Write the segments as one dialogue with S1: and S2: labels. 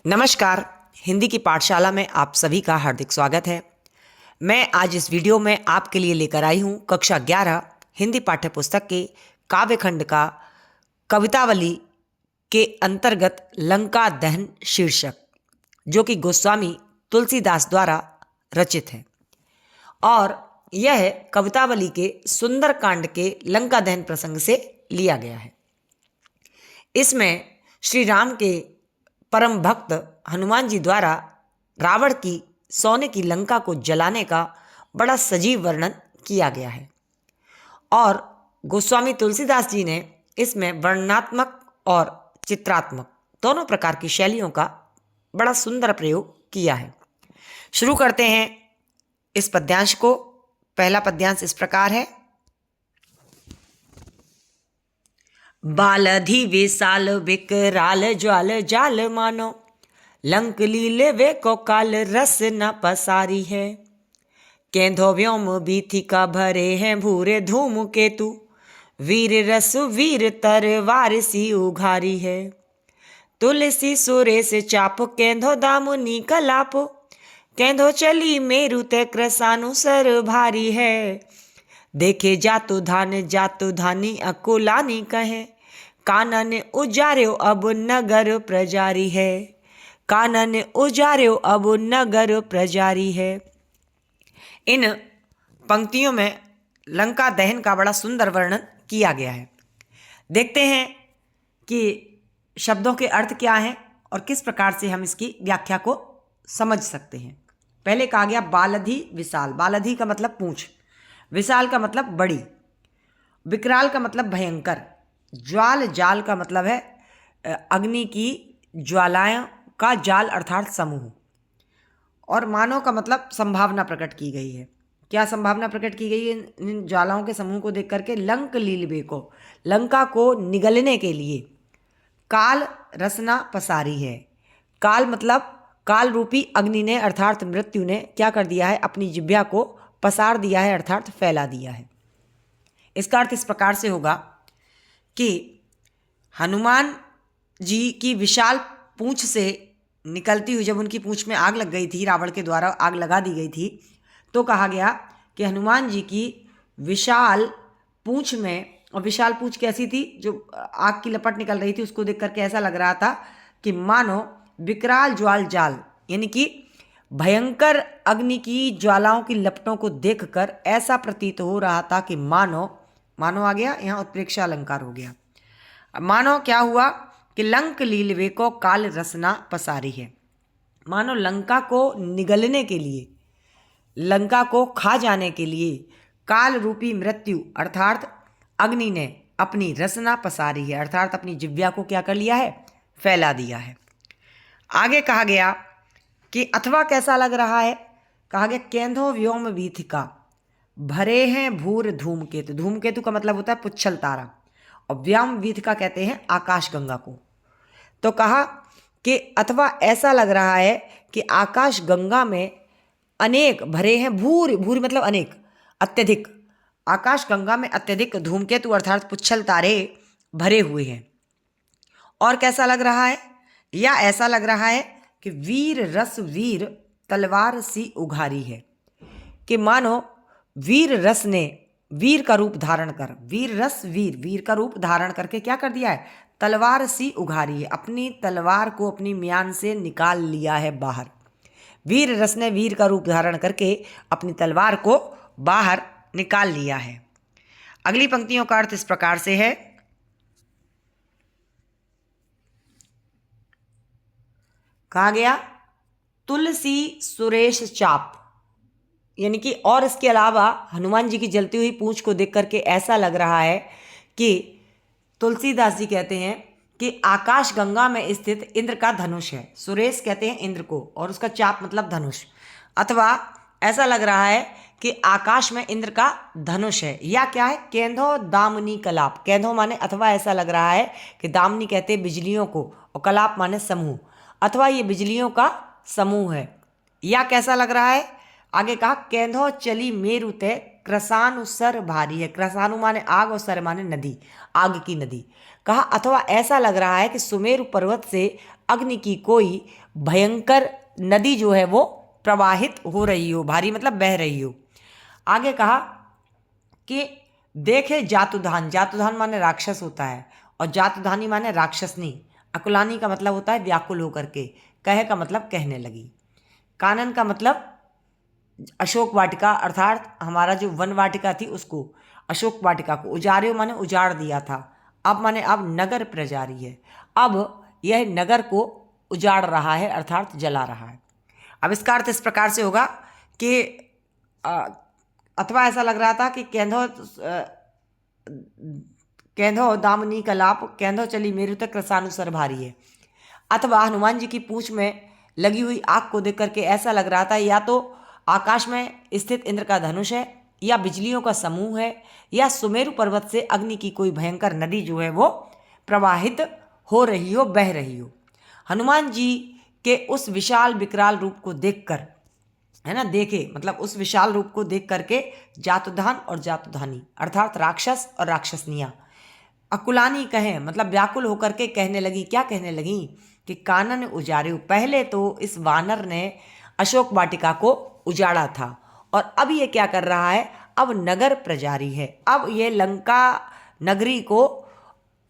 S1: नमस्कार। हिंदी की पाठशाला में आप सभी का हार्दिक स्वागत है। मैं आज इस वीडियो में आपके लिए लेकर आई हूँ कक्षा 11 हिंदी पाठ्य पुस्तक के काव्यखंड का कवितावली के अंतर्गत लंका दहन शीर्षक, जो कि गोस्वामी तुलसीदास द्वारा रचित है और यह कवितावली के सुंदर कांड के लंका दहन प्रसंग से लिया गया है। इसमें श्री राम के परम भक्त हनुमान जी द्वारा रावण की सोने की लंका को जलाने का बड़ा सजीव वर्णन किया गया है और गोस्वामी तुलसीदास जी ने इसमें वर्णनात्मक और चित्रात्मक दोनों प्रकार की शैलियों का बड़ा सुंदर प्रयोग किया है। शुरू करते हैं इस पद्यांश को। पहला पद्यांश इस प्रकार है। बालधि विशाल विकराल ज्वाल जाल मानो, लंक लीले वे को काल रस न पसारी है। केंधो व्योम बीथिका भरे हैं भूरे धूम केतु, वीर रस वीर तरवार सी उघारी है। तुलसी सुरेश चाप केंधो दामुनी कलाप, केंधो चली मेरु ते क्रसानु सर भारी है। देखे जातु धानी अकुलानी कहे, कानन उजार्यो अब नगर प्रजारी है। कानन उजार्यो अब नगर प्रजारी है। इन पंक्तियों में लंका दहन का बड़ा सुंदर वर्णन किया गया है। देखते हैं कि शब्दों के अर्थ क्या हैं और किस प्रकार से हम इसकी व्याख्या को समझ सकते हैं। पहले कहा गया बालधि विशाल। बालधि का मतलब पूंछ, विशाल का मतलब बड़ी, विकराल का मतलब भयंकर, ज्वाल जाल का मतलब है अग्नि की ज्वालाएं का जाल अर्थात समूह, और मानव का मतलब संभावना प्रकट की गई है। क्या संभावना प्रकट की गई है इन ज्वालाओं के समूह को देख करके? लंक लीलबे को, लंका को निगलने के लिए काल रसना पसारी है। काल मतलब काल रूपी अग्नि ने अर्थात मृत्यु ने क्या कर दिया है? अपनी जिह्वा को पसार दिया है अर्थात फैला दिया है। इसका अर्थ इस प्रकार से होगा कि हनुमान जी की विशाल पूंछ से निकलती हुई, जब उनकी पूंछ में आग लग गई थी, रावण के द्वारा आग लगा दी गई थी, तो कहा गया कि हनुमान जी की विशाल पूंछ में, और विशाल पूंछ कैसी थी? जो आग की लपट निकल रही थी उसको देख करके ऐसा लग रहा था कि मानो विकराल ज्वाल जाल, यानी कि भयंकर अग्नि की ज्वालाओं की लपटों को देखकर ऐसा प्रतीत हो रहा था कि मानो आ गया, यहाँ उत्प्रेक्षा अलंकार हो गया। मानो क्या हुआ कि लंक लीलवे को काल रसना पसारी है। मानो लंका को निगलने के लिए, लंका को खा जाने के लिए काल रूपी मृत्यु अर्थात अग्नि ने अपनी रसना पसारी है, अर्थात अपनी जिह्वा को क्या कर लिया है? फैला दिया है। आगे कहा गया कि अथवा कैसा लग रहा है? कहा गया केंधो व्योम वीथिका भरे हैं भूर धूमकेतु। धूमकेतु का मतलब होता है पुच्छल तारा, और व्योम वीथिका कहते हैं आकाश गंगा को। तो कहा कि अथवा ऐसा लग रहा है कि आकाश गंगा में अनेक भरे हैं, भूर भूर मतलब अनेक, अत्यधिक, आकाश गंगा में अत्यधिक धूमकेतु अर्थात पुच्छल तारे भरे हुए हैं। और कैसा लग रहा है? या ऐसा लग रहा है कि वीर रस वीर तलवार सी उघारी है, कि मानो वीर रस ने वीर का रूप धारण कर, वीर रस वीर का रूप धारण करके क्या कर दिया है? तलवार सी उघारी है, अपनी तलवार को अपनी म्यान से निकाल लिया है बाहर। वीर रस ने वीर का रूप धारण करके अपनी तलवार को बाहर निकाल लिया है। अगली पंक्तियों का अर्थ इस प्रकार से है। कहा गया तुलसी सुरेश चाप, यानी कि और इसके अलावा हनुमान जी की जलती हुई पूंछ को देख करके ऐसा लग रहा है कि तुलसीदास जी कहते हैं कि आकाश गंगा में स्थित इंद्र का धनुष है। सुरेश कहते हैं इंद्र को, और उसका चाप मतलब धनुष। अथवा ऐसा लग रहा है कि आकाश में इंद्र का धनुष है। या क्या है? केंधो दामनी कलाप। केंधो माने अथवा ऐसा लग रहा है कि दामनी कहते हैं बिजलियों को, और कलाप माने समूह, अथवा ये बिजलियों का समूह है। या कैसा लग रहा है? आगे कहा केंधो चली मेरु ते क्रसानु सर भारी है। क्रसानु माने आग और सर माने नदी, आग की नदी। कहा अथवा ऐसा लग रहा है कि सुमेरु पर्वत से अग्नि की कोई भयंकर नदी जो है वो प्रवाहित हो रही हो, भारी मतलब बह रही हो। आगे कहा कि देखे जातुधान, जातुधान माने राक्षस होता है, और जातुधानी माने राक्षसनी। अकुलानी का मतलब होता है व्याकुल होकर के, कहे का मतलब कहने लगी। कानन का मतलब अशोक वाटिका, अर्थात हमारा जो वन वाटिका थी उसको, अशोक वाटिका को उजारे माने उजाड़ दिया था। अब माने अब नगर प्रजारी है, अब यह नगर को उजाड़ रहा है अर्थात जला रहा है। अब इसका अर्थ इस प्रकार से होगा कि अथवा ऐसा लग रहा था कि केंधो दामनी कलाप, केंधो चली मेरु तक रसानुसर भारी है। अथवा हनुमान जी की पूंछ में लगी हुई आग को देख करके ऐसा लग रहा था या तो आकाश में स्थित इंद्र का धनुष है, या बिजलियों का समूह है, या सुमेरु पर्वत से अग्नि की कोई भयंकर नदी जो है वो प्रवाहित हो रही हो, बह रही हो। हनुमान जी के उस विशाल विकराल रूप को देखकर, है ना, देखे मतलब उस विशाल रूप को देख करके जातुधान और जातुधानी अर्थात राक्षस और राक्षसनियाँ अकुलानी कहें मतलब व्याकुल होकर के कहने लगी। क्या कहने लगी कि कानन उजारे। पहले तो इस वानर ने अशोक वाटिका को उजाड़ा था, और अब ये क्या कर रहा है, अब नगर प्रजारी है, अब ये लंका नगरी को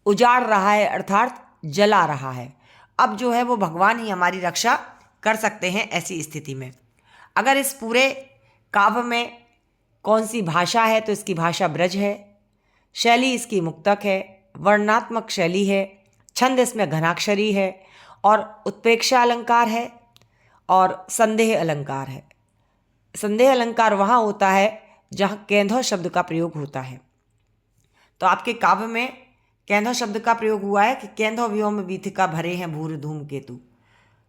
S1: उजाड़ रहा है अर्थात जला रहा है। अब जो है वो भगवान ही हमारी रक्षा कर सकते हैं ऐसी स्थिति में। अगर इस पूरे काव्य में कौन सी भाषा है तो इसकी भाषा ब्रज है, शैली इसकी मुक्तक है, वर्णात्मक शैली है, छंद इसमें घनाक्षरी है, और उत्प्रेक्षा अलंकार है और संदेह अलंकार है। संदेह अलंकार वहाँ होता है जहाँ केंधो शब्द का प्रयोग होता है। तो आपके काव्य में केंधो शब्द का प्रयोग हुआ है कि केंधो व्योम वीथिका भरे हैं भूर धूम केतु,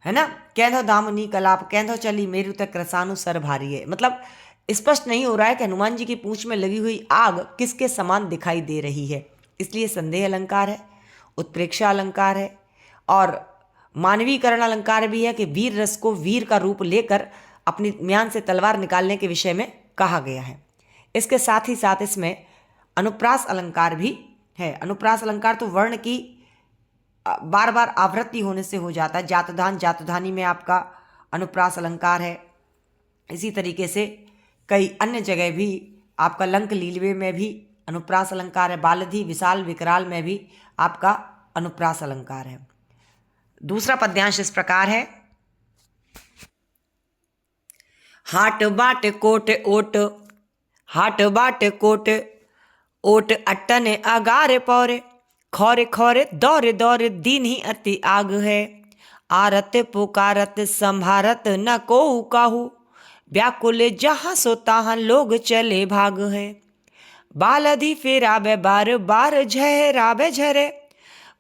S1: है ना। केंधो दामनी कलाप, केंधो चली मेरु तक रसानु सर भारी है। मतलब स्पष्ट नहीं हो रहा है कि हनुमान जी की पूंछ में लगी हुई आग किसके समान दिखाई दे रही है, इसलिए संदेह अलंकार है, उत्प्रेक्षा अलंकार है, और मानवीकरण अलंकार भी है कि वीर रस को वीर का रूप लेकर अपनी म्यान से तलवार निकालने के विषय में कहा गया है। इसके साथ ही साथ इसमें अनुप्रास अलंकार भी है। अनुप्रास अलंकार तो वर्ण की बार बार आवृत्ति होने से हो जाता है। जातुधान जातुधानी में आपका अनुप्रास अलंकार है। इसी तरीके से कई अन्य जगह भी आपका लंक लीलवे में भी अनुप्रास अलंकार है। बालधि विशाल विकराल में भी आपका अनुप्रास अलंकार है। दूसरा पद्यांश इस प्रकार है। हाट बाट कोट ओट, हाट बाट कोट ओट अट्टन अगारे पौरे, खौरे खौरे दौरे दौरे दीन ही अति आग है। आरत पुकारत संभारत न को काहू, व्याकुल जहाँ सो ताहाँ लोग चले भाग है। बालधि फेराबे बार बार झहराबे झरे,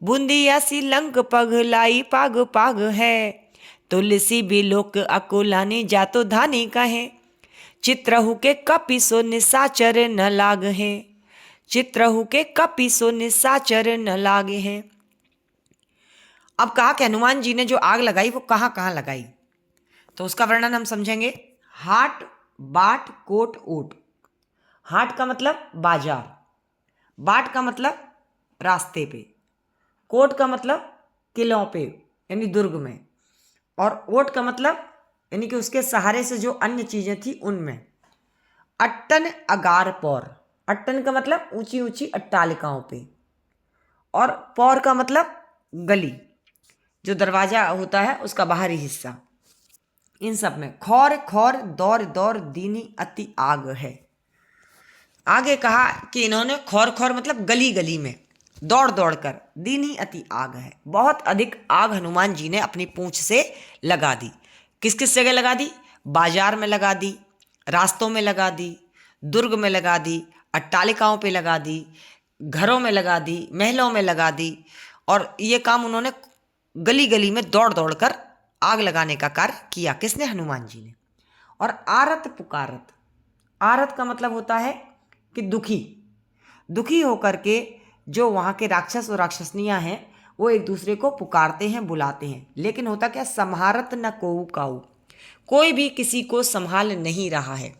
S1: बूंदिया सी लंक पगलाई पाग पाग है। तुलसी बिलोक अकुलानी जातो धानी कहे, चित्रहु के कपि सो निसाचर न लाग है। चित्रहु के कपि सो निसाचर न लागे हैं। अब कहा कि हनुमान जी ने जो आग लगाई वो कहाँ कहाँ लगाई, तो उसका वर्णन हम समझेंगे। हाट बाट कोट ओट। हाट का मतलब बाजार, बाट का मतलब रास्ते पे, कोट का मतलब किलों पे यानी दुर्ग में, और ओट का मतलब यानी कि उसके सहारे से जो अन्य चीजें थी उनमें। अट्टन अगार पौर, अट्टन का मतलब ऊंची ऊंची अट्टालिकाओं पे, और पौर का मतलब गली, जो दरवाजा होता है उसका बाहरी हिस्सा। इन सब में खौर खौर दौर दौर दीनी अति आग है। आगे कहा कि इन्होंने खौर खौर मतलब गली गली में दौड़ दौड़ कर, दीनी अति आग है, बहुत अधिक आग हनुमान जी ने अपनी पूंछ से लगा दी। किस किस जगह लगा दी? बाजार में लगा दी, रास्तों में लगा दी, दुर्ग में लगा दी, अट्टालिकाओं पे लगा दी, घरों में लगा दी, महलों में लगा दी, और ये काम उन्होंने गली गली में दौड़ दौड़ कर आग लगाने का कार्य किया। किसने? हनुमान जी ने। और आरत पुकारत, आरत का मतलब होता है कि दुखी, दुखी होकर के जो वहाँ के राक्षस और राक्षसनियाँ हैं वो एक दूसरे को पुकारते हैं, बुलाते हैं, लेकिन होता क्या? संहारत न कोऊ काऊ, कोई भी किसी को संभाल नहीं रहा है,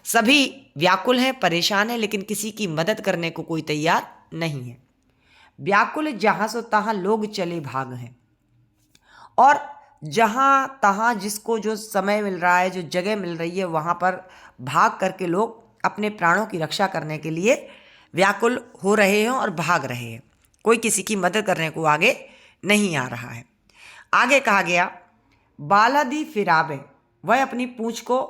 S1: सभी व्याकुल हैं, परेशान हैं, लेकिन किसी की मदद करने को कोई तैयार नहीं है। व्याकुल जहाँ सो तहाँ लोग चले भाग हैं, और जहाँ तहाँ जिसको जो समय मिल रहा है, जो जगह मिल रही है, वहाँ पर भाग करके लोग अपने प्राणों की रक्षा करने के लिए व्याकुल हो रहे हैं और भाग रहे हैं। कोई किसी की मदद करने को आगे नहीं आ रहा है। आगे कहा गया बालादी फिरावे, वह अपनी पूंछ को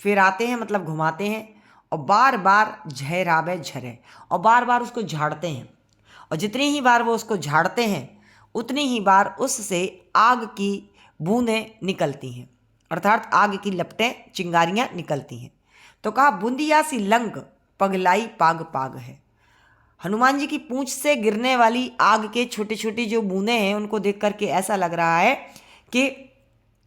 S1: फिराते हैं मतलब घुमाते हैं, और बार बार झहरावे झरे, और बार बार उसको झाड़ते हैं, और जितनी ही बार वो उसको झाड़ते हैं उतनी ही बार उससे आग की बूंदें निकलती हैं, अर्थात आग की लपटें चिंगारियां निकलती हैं। तो कहा बूंदिया सी लंक पगलाई पाग पाग है। हनुमान जी की पूंछ से गिरने वाली आग के छोटी छोटी जो बूंदें हैं उनको देख करके ऐसा लग रहा है कि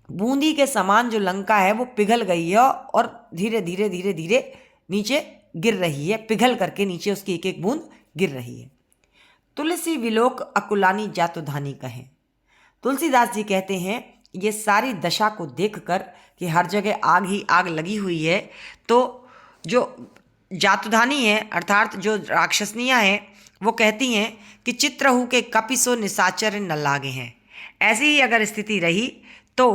S1: बूंदी के समान जो लंका है वो पिघल गई है और धीरे धीरे धीरे धीरे नीचे गिर रही है, पिघल करके नीचे उसकी एक एक बूंद गिर रही है। तुलसी विलोक अकुलानी जातुधानी कहें। तुलसीदास जी कहते हैं ये सारी दशा को देखकर कि हर जगह आग ही आग लगी हुई है, तो जो जातुधानी है अर्थात जो राक्षसनियाँ हैं वो कहती हैं कि चित्रहु के कपिसो निशाचर न लागे हैं। ऐसी ही अगर स्थिति रही तो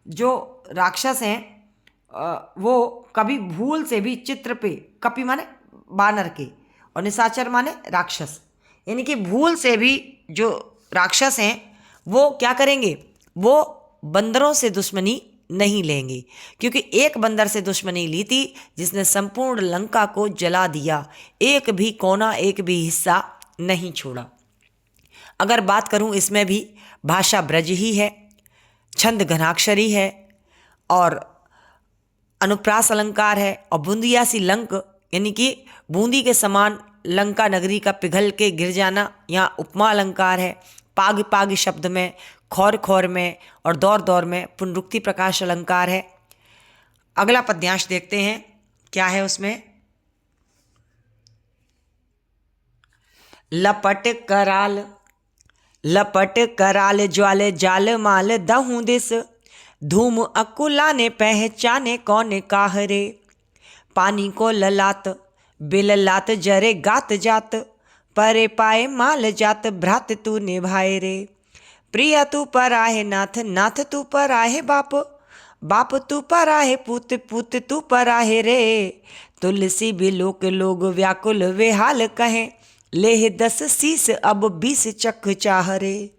S1: जो राक्षस हैं वो कभी भूल से भी चित्र पे, कपि माने बानर के और निशाचर माने राक्षस, यानी कि भूल से भी जो राक्षस हैं वो क्या करेंगे, वो बंदरों से दुश्मनी नहीं लेंगे, क्योंकि एक बंदर से दुश्मनी ली थी जिसने संपूर्ण लंका को जला दिया, एक भी कोना एक भी हिस्सा नहीं छोड़ा। अगर बात करूं इसमें भी भाषा ब्रज ही है, छंद घनाक्षरी है और अनुप्रास अलंकार है, और बूंदिया सी लंक यानी कि बूंदी के समान लंका नगरी का पिघल के गिर जाना, यहाँ उपमा अलंकार है। पाग पाग शब्द में, खौर खौर में और दौर दौर में पुनरुक्ति प्रकाश अलंकार है। अगला पद्यांश देखते हैं क्या है उसमें। लपट कराल ज्वाले जाल माल दहूं दिस, धूम अकुला ने पहचाने कौन काहरे, पानी को ललात बिललात जरे गात जात, परे पाए माल जात भ्रात तू निभाए रे, प्रिया तू पर आहे नाथ नाथ तू पर आहे बाप, बाप तू पर आहे पूत पूत तू पर आहे रे, तुलसी बिलोक लोग व्याकुल वे हाल कहें, लेह 10 शीस अब 20 चख चाह रे,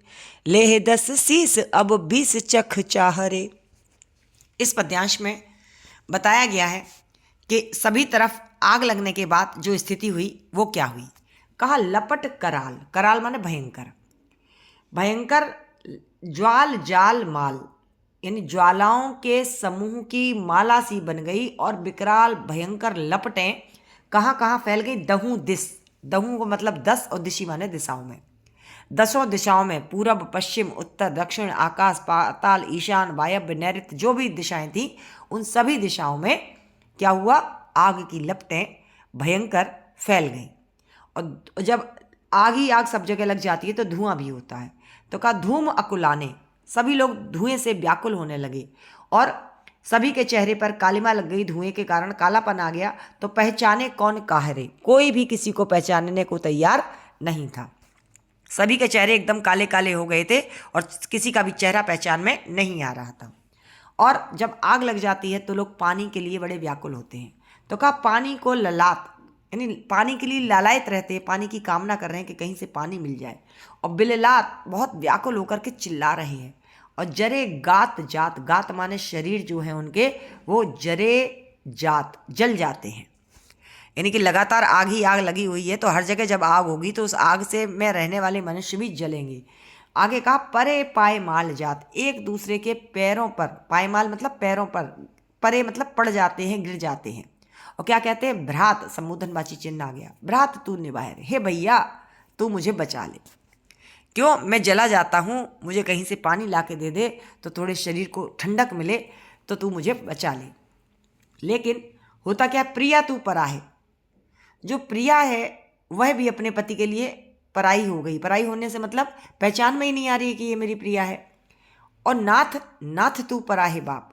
S1: लेह 10 शीस अब 20 चख चाह रे। इस पद्यांश में बताया गया है कि सभी तरफ आग लगने के बाद जो स्थिति हुई वो क्या हुई। कहा लपट कराल, कराल माने भयंकर, भयंकर ज्वाल जाल माल यानी ज्वालाओं के समूह की माला सी बन गई और विकराल भयंकर लपटें कहाँ कहाँ फैल गई। दहूं दिस, दहूं को मतलब 10 और दिशी माने दिशाओं में, 10 दिशाओं में, पूरब पश्चिम उत्तर दक्षिण आकाश पाताल ईशान वायव्य नैऋत्य जो भी दिशाएं थी उन सभी दिशाओं में क्या हुआ, आग की लपटें भयंकर फैल गई। और जब आग ही आग सब जगह लग जाती है तो धुआं भी होता है। तो कहा धूम अकुलाने, सभी लोग धुएं से व्याकुल होने लगे और सभी के चेहरे पर कालिमा लग गई, धुएं के कारण कालापन आ गया। तो पहचाने कौन काहरे, कोई भी किसी को पहचानने को तैयार नहीं था, सभी के चेहरे एकदम काले काले हो गए थे और किसी का भी चेहरा पहचान में नहीं आ रहा था। और जब आग लग जाती है तो लोग पानी के लिए बड़े व्याकुल होते हैं। तो कहा पानी को ललात यानी पानी के लिए लालायत रहते हैं, पानी की कामना कर रहे हैं कि कहीं से पानी मिल जाए, और बिललात बहुत व्याकुल होकर के चिल्ला रहे हैं, और जरे गात जात, गात माने शरीर जो है उनके वो जरे जात जल जाते हैं, यानी कि लगातार आग ही आग लगी हुई है। तो हर जगह जब आग होगी तो उस आग से में रहने वाले मनुष्य भी जलेंगे। आगे कहा परे पाए माल जात, एक दूसरे के पैरों पर, पायमाल मतलब पैरों पर, परे मतलब पड़ जाते हैं, गिर जाते हैं। और क्या कहते हैं, भ्रात संबोधनवाची चिन्ह आ गया, भ्रात तू निभाए रे, हे भैया तू मुझे बचा ले, क्यों मैं जला जाता हूँ, मुझे कहीं से पानी ला के दे दे तो थोड़े शरीर को ठंडक मिले, तो तू मुझे बचा ले। लेकिन होता क्या, प्रिया तू परा है, जो प्रिया है वह भी अपने पति के लिए पराई हो गई। पराई होने से मतलब पहचान में ही नहीं आ रही है कि ये मेरी प्रिया है। और नाथ, नाथ तू परा है बाप,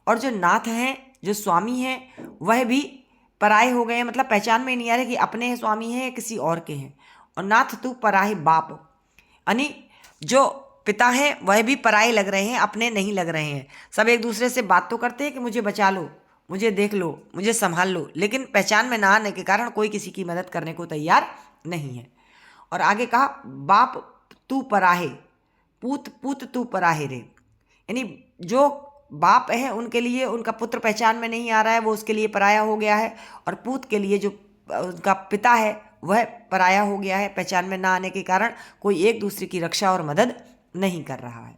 S1: और जो नाथ हैं जो स्वामी हैं वह भी पराए हो गए हैं, मतलब पहचान में ही नहीं आ रहा कि अपने स्वामी हैं या किसी और के हैं। और नाथ तू परा है बाप, यानी जो पिता हैं वह भी पराये लग रहे हैं, अपने नहीं लग रहे हैं। सब एक दूसरे से बात तो करते हैं कि मुझे बचा लो, मुझे देख लो, मुझे संभाल लो, लेकिन पहचान में ना आने के कारण कोई किसी की मदद करने को तैयार नहीं है। और आगे कहा बाप तू पराहे, पूत पूत तू पराहे रे। यानी जो बाप है उनके लिए उनका पुत्र पहचान में नहीं आ रहा है, वो उसके लिए पराया हो गया है। और पूत के लिए जो उनका पिता है वह पराया हो गया है, पहचान में ना आने के कारण कोई एक दूसरे की रक्षा और मदद नहीं कर रहा है।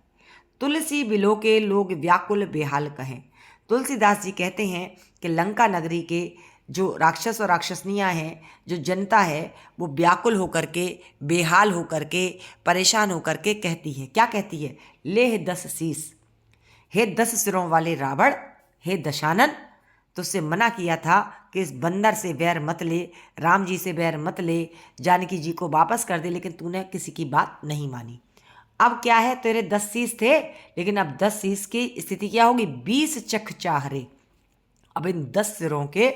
S1: तुलसी बिलो के लोग व्याकुल बेहाल कहें। तुलसीदास जी कहते हैं कि लंका नगरी के जो राक्षस और राक्षसनियाँ हैं, जो जनता है, वो व्याकुल होकर के, बेहाल होकर के, परेशान होकर के कहती है। क्या कहती है? लेह 10 शीस, हे 10 सिरों वाले रावण, हे दशानन, तुझसे मना किया था कि इस बंदर से बैर मत ले, राम जी से बैर मत ले, जानकी जी को वापस कर दे, लेकिन तूने किसी की बात नहीं मानी। अब क्या है, तेरे 10 शीस थे, लेकिन अब 10 शीस की स्थिति क्या होगी? 20 चख चाहरे। अब इन 10 सिरों के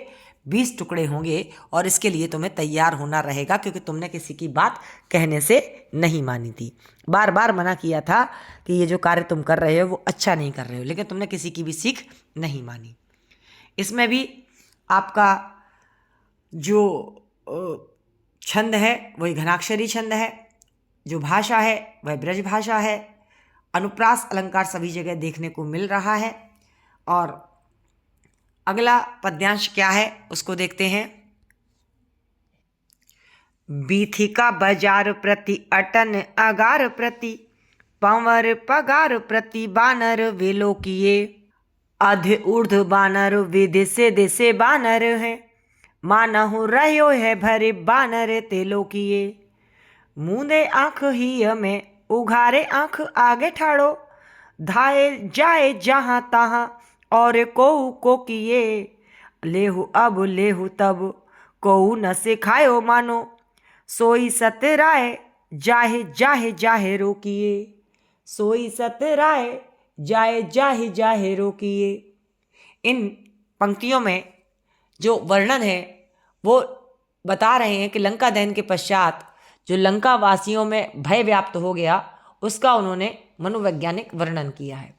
S1: 20 टुकड़े होंगे और इसके लिए तुम्हें तैयार होना रहेगा, क्योंकि तुमने किसी की बात कहने से नहीं मानी थी। बार बार मना किया था कि ये जो कार्य तुम कर रहे हो वो अच्छा नहीं कर रहे हो, लेकिन तुमने किसी की भी सीख नहीं मानी। इसमें भी आपका जो छंद है वही घनाक्षरी छंद है, जो भाषा है वह ब्रज भाषा है, अनुप्रास अलंकार सभी जगह देखने को मिल रहा है। और अगला पद्यांश क्या है उसको देखते हैं। बीथिका बाजार प्रति अटन अगार प्रति, पंवर पगार प्रति बानर वेलो किए, अध ऊर्ध बानर वे देसे देसे बानर है, मानहु रह्यो है भरे बानर तेलो किए, मूंदे आँख ही में उघारे आँख आगे ठाड़ो, धाए जाए जहाँ तहाँ और को किए, लेहु अब लेहु तब कोऊ न सिखायो मानो, सोई सतराय जाहे जाहे जाहे रोकिए, सोई सतराय जाए जाहे जाहे रोकिए। इन पंक्तियों में जो वर्णन है वो बता रहे हैं कि लंका दहन के पश्चात जो लंका वासियों में भय व्याप्त हो गया उसका उन्होंने मनोवैज्ञानिक वर्णन किया है।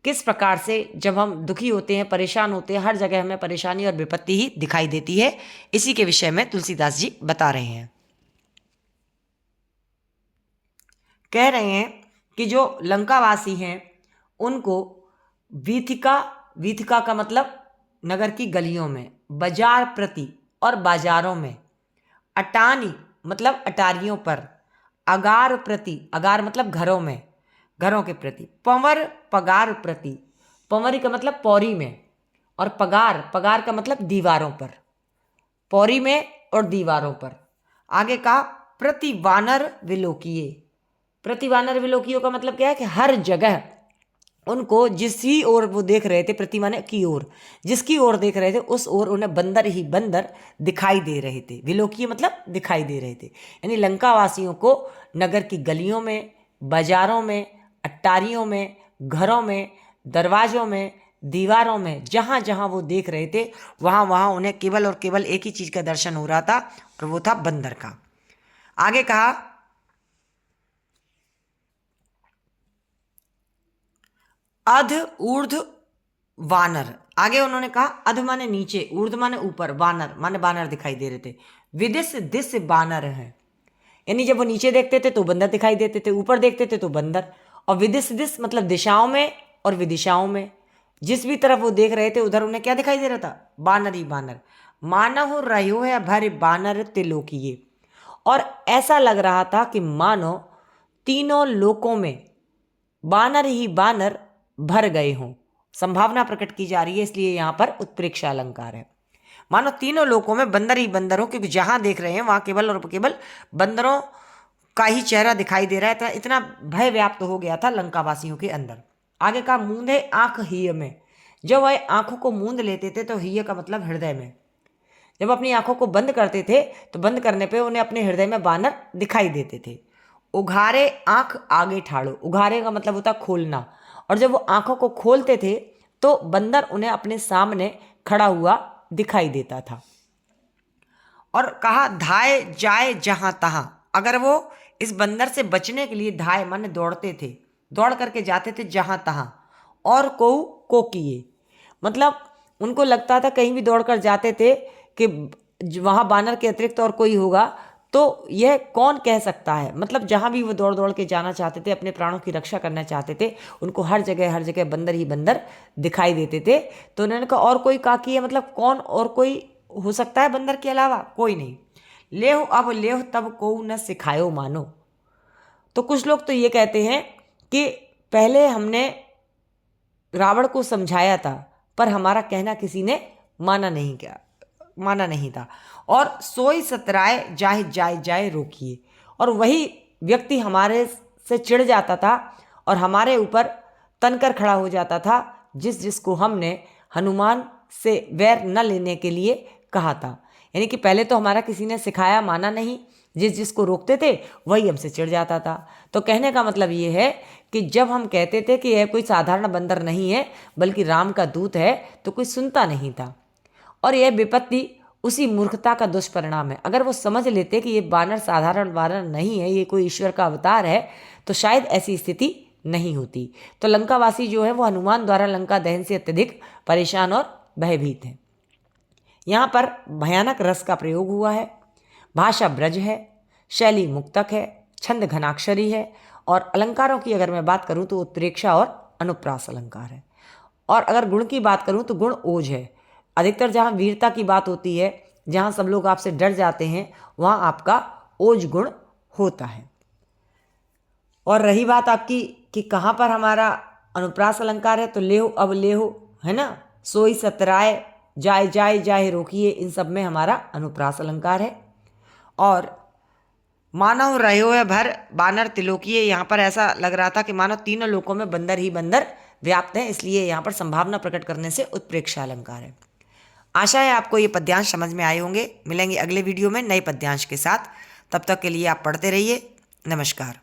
S1: किस प्रकार से जब हम दुखी होते हैं, परेशान होते हैं, हर जगह हमें परेशानी और विपत्ति ही दिखाई देती है, इसी के विषय में तुलसीदास जी बता रहे हैं। कह रहे हैं कि जो लंकावासी हैं उनको वीथिका, वीथिका का मतलब नगर की गलियों में, बाजार प्रति और बाजारों में, अटानी मतलब अटारियों पर, अगार प्रति, अगार मतलब घरों में, घरों के प्रति, पंवर पगार प्रति, पंवरी का मतलब पौरी में, और पगार, पगार का मतलब दीवारों पर, पौरी में और दीवारों पर। आगे कहा प्रति वानर विलोकिए। प्रति वानर विलोकियों का मतलब क्या है कि हर जगह उनको जिसी ओर वो देख रहे थे, प्रति माने की ओर, जिसकी ओर देख रहे थे उस ओर उन्हें बंदर ही बंदर दिखाई दे रहे थे। विलोकीय मतलब दिखाई दे रहे थे, यानी लंकावासियों को नगर की गलियों में, बाजारों में, अट्टारियों में, घरों में, दरवाजों में, दीवारों में, जहाँ जहाँ वो देख रहे थे वहाँ वहाँ उन्हें केवल और केवल एक ही चीज़ का दर्शन हो रहा था और वो था बंदर का। आगे कहा अध ऊर्ध वानर। आगे उन्होंने कहा अध माने नीचे, ऊर्ध माने ऊपर, वानर माने बानर दिखाई दे रहे थे। विदिश दिश बानर है, यानी जब वो नीचे देखते थे तो बंदर दिखाई देते थे, ऊपर देखते थे तो बंदर। और विदिश दिश मतलब दिशाओं में और विदिशाओं में, जिस भी तरफ वो देख रहे थे उधर उन्हें क्या दिखाई दे रहा था? बानर ही बानर। मानव रहो है भरे बानर तिलोकिए, और ऐसा लग रहा था कि मानो तीनों लोकों में बानर ही बानर भर गए हों। संभावना प्रकट की जा रही है, इसलिए यहाँ पर उत्प्रेक्षा अलंकार है। मानो तीनों लोकों में बंदर ही बंदर हो, क्योंकि जहाँ देख रहे हैं वहाँ केवल और केवल बंदरों का ही चेहरा दिखाई दे रहा है। इतना भय व्याप्त हो गया था लंकावासियों के अंदर। आगे का मूंदे आँख हीय में, जब वह आँखों को मूंद लेते थे तो हीय का मतलब हृदय में, जब अपनी आँखों को बंद करते थे तो बंद करने पे उन्हें अपने हृदय में बानर दिखाई देते थे। उघारे आँख आगे ठाड़ो, उघारे का मतलब होता खोलना, और जब वो आँखों को खोलते थे तो बंदर उन्हें अपने सामने खड़ा हुआ दिखाई देता था। और कहा धाए जाए जहाँ तहाँ, अगर वो इस बंदर से बचने के लिए धाय माने दौड़ते थे, दौड़ करके जाते थे जहां तहां, और को किए, मतलब उनको लगता था कहीं भी दौड़कर जाते थे कि वहां बानर के अतिरिक्त और कोई होगा तो यह कौन कह सकता है। मतलब जहां भी वो दौड़ दौड़ के जाना चाहते थे, अपने प्राणों की रक्षा करना चाहते थे, उनको हर जगह बंदर ही बंदर दिखाई देते थे। तो उन्होंने कहा और कोई काकी है, मतलब कौन और कोई हो सकता है बंदर के अलावा, कोई नहीं। लेह अब लेह तब को न सिखायो मानो। तो कुछ लोग तो ये कहते हैं कि पहले हमने रावण को समझाया था पर हमारा कहना किसी ने माना नहीं था। और सोई सतराए जाए जाए जाए रोकिए, और वही व्यक्ति हमारे से चिढ़ जाता था और हमारे ऊपर तनकर खड़ा हो जाता था जिसको हमने हनुमान से वैर न लेने के लिए कहा था। यानी कि पहले तो हमारा किसी ने सिखाया माना नहीं, जिसको रोकते थे वही हमसे चिढ़ जाता था। तो कहने का मतलब ये है कि जब हम कहते थे कि यह कोई साधारण बंदर नहीं है बल्कि राम का दूत है, तो कोई सुनता नहीं था। और यह विपत्ति उसी मूर्खता का दुष्परिणाम है। अगर वो समझ लेते कि ये बानर साधारण बानर नहीं है, ये कोई ईश्वर का अवतार है, तो शायद ऐसी स्थिति नहीं होती। तो लंकावासी जो है वो हनुमान द्वारा लंका दहन से अत्यधिक परेशान और भयभीत हैं। यहाँ पर भयानक रस का प्रयोग हुआ है, भाषा ब्रज है, शैली मुक्तक है, छंद घनाक्षरी है, और अलंकारों की अगर मैं बात करूँ तो उत्प्रेक्षा और अनुप्रास अलंकार है। और अगर गुण की बात करूँ तो गुण ओज है। अधिकतर जहाँ वीरता की बात होती है, जहाँ सब लोग आपसे डर जाते हैं, वहाँ आपका ओज गुण होता है। और रही बात आपकी कि कहाँ पर हमारा अनुप्रास अलंकार है, तो लेहो अब लेहो है ना, सोई सतराए जाए जाए जाए रोकिए, इन सब में हमारा अनुप्रास अलंकार है। और मानव रहो है भर बानर तिलोकिए, यहाँ पर ऐसा लग रहा था कि मानो तीनों लोकों में बंदर ही बंदर व्याप्त हैं, इसलिए यहाँ पर संभावना प्रकट करने से उत्प्रेक्षा अलंकार है। आशा है आपको ये पद्यांश समझ में आए होंगे। मिलेंगे अगले वीडियो में नए पद्यांश के साथ। तब तक के लिए आप पढ़ते रहिए। नमस्कार।